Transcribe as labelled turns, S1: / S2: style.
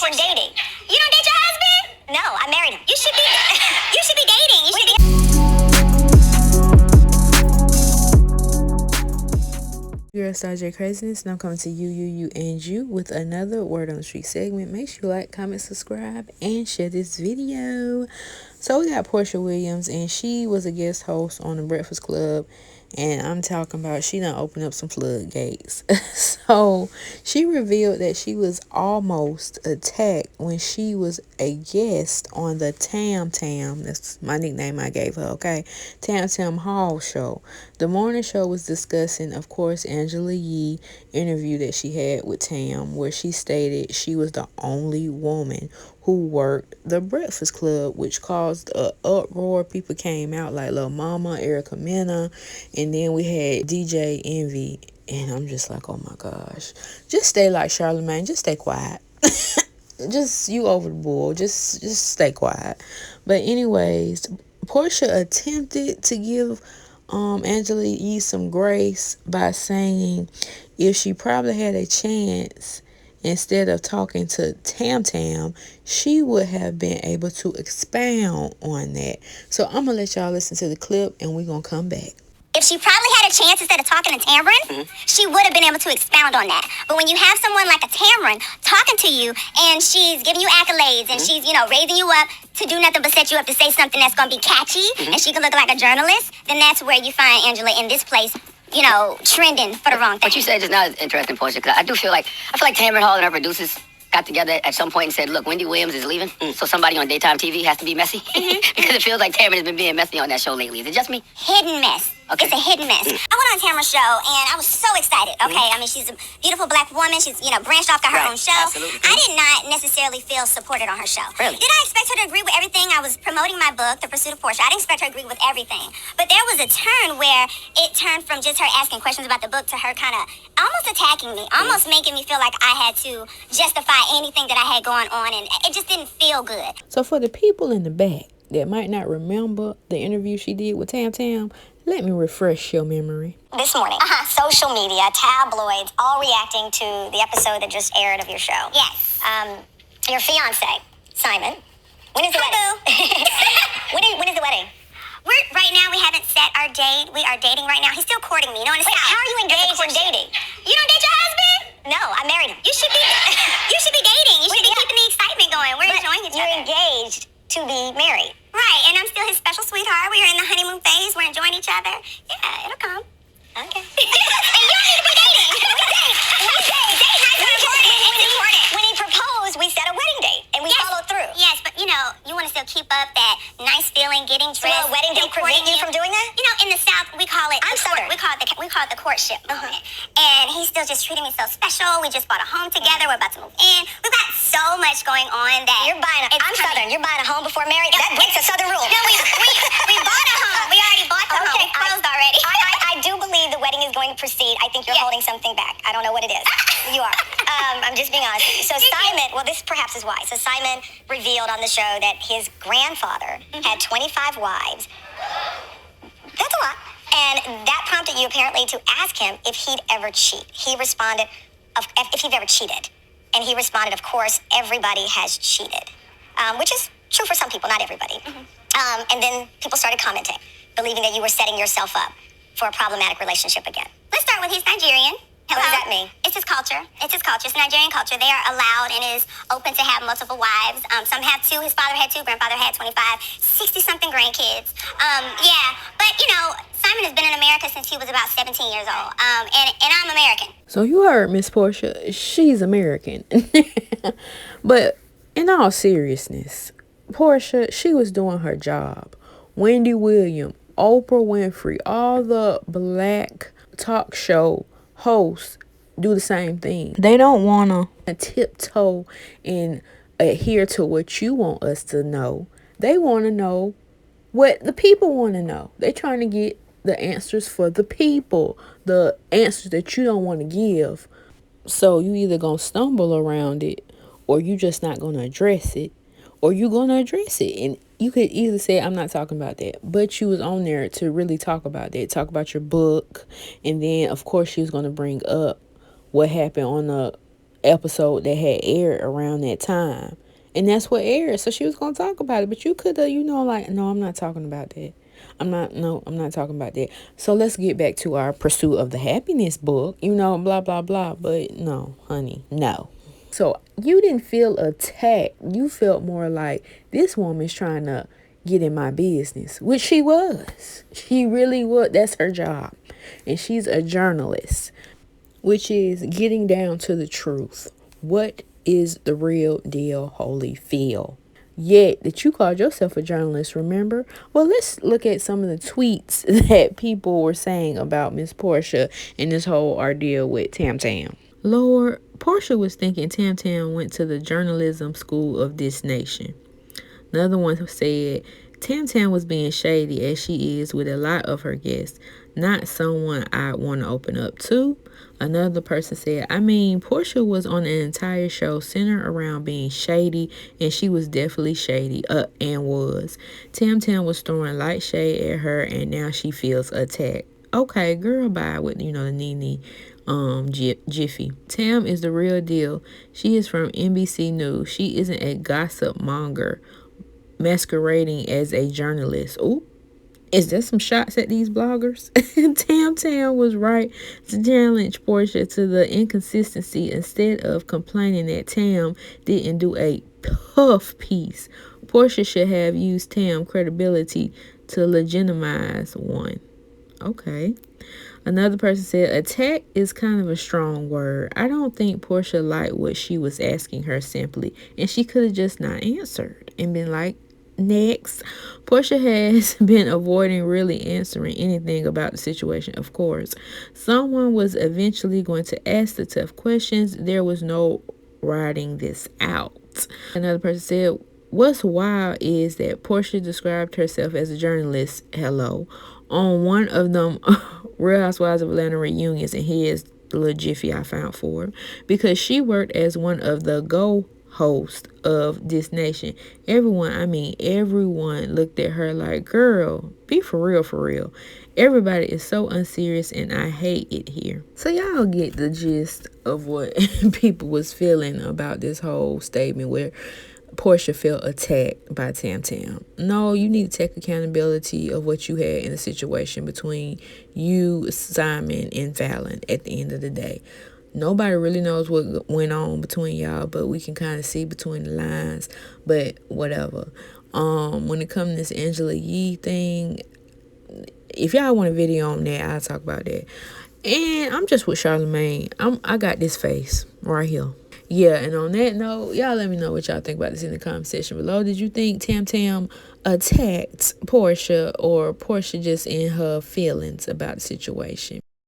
S1: relationship.
S2: We're dating.
S1: You don't date your husband?
S2: No, I married him.
S1: You should be. You should be dating. You should be.
S3: Girl, Star J Craziness, and I'm coming to you, and you with another Word on the Street segment. Make sure you like, comment, subscribe, and share this video. So we got Porsha Williams, and she was a guest host on the Breakfast Club, and I'm talking about she done opened up some floodgates. So she revealed that she was almost attacked when she was a guest on the Tam, that's my nickname I gave her, okay, Tam Hall show. The morning show was discussing, of course, Angela Yee interview that she had with Tam, where she stated she was the only woman who worked the Breakfast Club, which caused an uproar. People came out like Lil Mama, Erica Mena, and then we had DJ Envy. And I'm just like, oh my gosh. Just stay like Charlamagne. Just stay quiet. Just, you over the bull. Just stay quiet. But anyways, Porsha attempted to give Angela Yee some grace by saying if she probably had a chance, instead of talking to Tam, she would have been able to expound on that. So I'm going to let y'all listen to the clip, and we're going to come back.
S1: If she probably had a chance instead of talking to Tamron, she would have been able to expound on that. But when you have someone like a Tamron talking to you and she's giving you accolades and she's, raising you up to do nothing but set you up to say something that's going to be catchy and she can look like a journalist, then that's where you find Angela in this place, trending for the wrong thing.
S4: What you said just now is interesting, Porsha, because I feel like Tamron Hall and her producers got together at some point and said, look, Wendy Williams is leaving, so somebody on daytime TV has to be messy. Because it feels like Tamron has been being messy on that show lately. Is it just me?
S1: Hidden mess. Okay. It's a hidden mess. I went on Tamron's show and I was so excited. Okay, I mean, she's a beautiful black woman. She's, branched off, got her own show.
S4: Absolutely.
S1: I did not necessarily feel supported on her show.
S4: Really?
S1: Did I expect her to agree with everything? I was promoting my book, The Pursuit of Porsha. I didn't expect her to agree with everything. But there was a turn where it turned from just her asking questions about the book to her kind of almost attacking me, almost making me feel like I had to justify anything that I had going on, and it just didn't feel good.
S3: So for the people in the back that might not remember the interview she did with Tam, let me refresh your memory.
S2: This morning, social media, tabloids, all reacting to the episode that just aired of your show.
S1: Yes.
S2: Your fiance, Simon. When is the wedding? When is the wedding?
S1: Right now, we haven't set our date. We are dating right now. He's still courting me.
S2: Wait, how are you engaged and dating?
S1: You don't date your husband?
S2: No, I married him.
S1: You should be. You should be dating. You should be keeping the excitement going. We're enjoying each
S2: You're
S1: other.
S2: engaged to be married.
S1: Right, and I'm still his special sweetheart. We are in the honeymoon phase. We're enjoying each other. Yeah, it'll come.
S2: Okay.
S1: And you don't need to be dating.
S2: We date.
S1: Date nights are important. It's important.
S2: When he proposed, we set a wedding date, and we followed through.
S1: Yes, but you want to still keep up that nice feeling, getting
S2: So
S1: dressed.
S2: will a wedding date prevent you from doing that?
S1: In the South, we call it.
S2: I'm Southern.
S1: We call it the courtship moment. And he's still just treating me so special. We just bought a home together. We're about to move in. We've got so much going on that
S2: I'm Southern. You're buying a home before married. That breaks a Southern rule.
S1: No, we bought a home. We already bought the home. We closed already.
S2: I do believe the wedding is going to proceed. I think you're holding something back. I don't know what it is. You are. I'm just being honest. So Simon, well, this perhaps is why. So Simon revealed on the show that his grandfather had 25 wives. That's a lot. And that prompted you apparently to ask him if he'd ever cheat. He responded, if he'd ever cheated. And he responded, of course, everybody has cheated. Which is true for some people, not everybody. And then people started commenting, believing that you were setting yourself up for a problematic relationship again.
S1: Let's start with he's Nigerian.
S2: What does that mean?
S1: It's his culture. It's Nigerian culture. They are allowed and is open to have multiple wives. Some have 2. His father had 2. Grandfather had 25. 60-something grandkids. But, Simon has been in America since he was about 17 years old. And I'm American.
S3: So you heard Miss Porsha, she's American. But in all seriousness, Porsha, she was doing her job. Wendy Williams, Oprah Winfrey, all the black talk show hosts do the same thing. They don't want to tiptoe and adhere to what you want us to know. They want to know what the people want to know. They're trying to get the answers for the people, the answers that you don't want to give. So you either going to stumble around it, or you just not going to address it, or you going to address it. And you could either say, I'm not talking about that. But you was on there to really talk about that. Talk about your book. And then, of course, she was going to bring up what happened on the episode that had aired around that time. And that's what aired. So she was going to talk about it. But you could have, like, no, I'm not talking about that. I'm not talking about that. So let's get back to our Pursuit of the Happiness book, blah, blah, blah. But no, honey, no. So you didn't feel attacked. You felt more like this woman's trying to get in my business, which she was. She really was. That's her job. And she's a journalist, which is getting down to the truth. What is the real deal, Holyfield? Yet that you called yourself a journalist, remember? Well, let's look at some of the tweets that people were saying about Miss Porsha and this whole ordeal with Tam Tam. Lord, Porsha was thinking Tam Tam went to the journalism school of this nation. Another one said Tam Tam was being shady as she is with a lot of her guests, not someone I'd want to open up to. Another person said, I mean, Porsha was on an entire show centered around being shady, and she was definitely shady, and was. Tam Tam was throwing light shade at her, and now she feels attacked. Okay, girl, bye with, the Nene Jiffy. Tam is the real deal. She is from NBC News. She isn't a gossip monger masquerading as a journalist. Ooh. Is there some shots at these bloggers? Tam Tam was right to challenge Porsha to the inconsistency instead of complaining that Tam didn't do a puff piece. Porsha should have used Tam credibility to legitimize one. Okay. Another person said, attack is kind of a strong word. I don't think Porsha liked what she was asking her simply, and she could have just not answered and been like, next. Porsha has been avoiding really answering anything about the situation, of course. Someone was eventually going to ask the tough questions. There was no riding this out. Another person said, what's wild is that Porsha described herself as a journalist, hello, on one of them Real Housewives of Atlanta reunions, and here's the little jiffy I found for her, because she worked as one of the host of this nation. Everyone looked at her like, girl, be for real, for real. Everybody is so unserious, and I hate it here. So y'all get the gist of what people was feeling about this whole statement where Porsha felt attacked by Tam Tam. No, you need to take accountability of what you had in the situation between you, Simon, and Fallon at the end of the day. Nobody really knows what went on between y'all, but we can kind of see between the lines. But whatever. When it comes to this Angela Yee thing, if y'all want a video on that, I'll talk about that. And I'm just with Charlamagne. I got this face right here. Yeah, and on that note, y'all let me know what y'all think about this in the comment section below. Did you think Tam Tam attacked Porsha, or Porsha just in her feelings about the situation?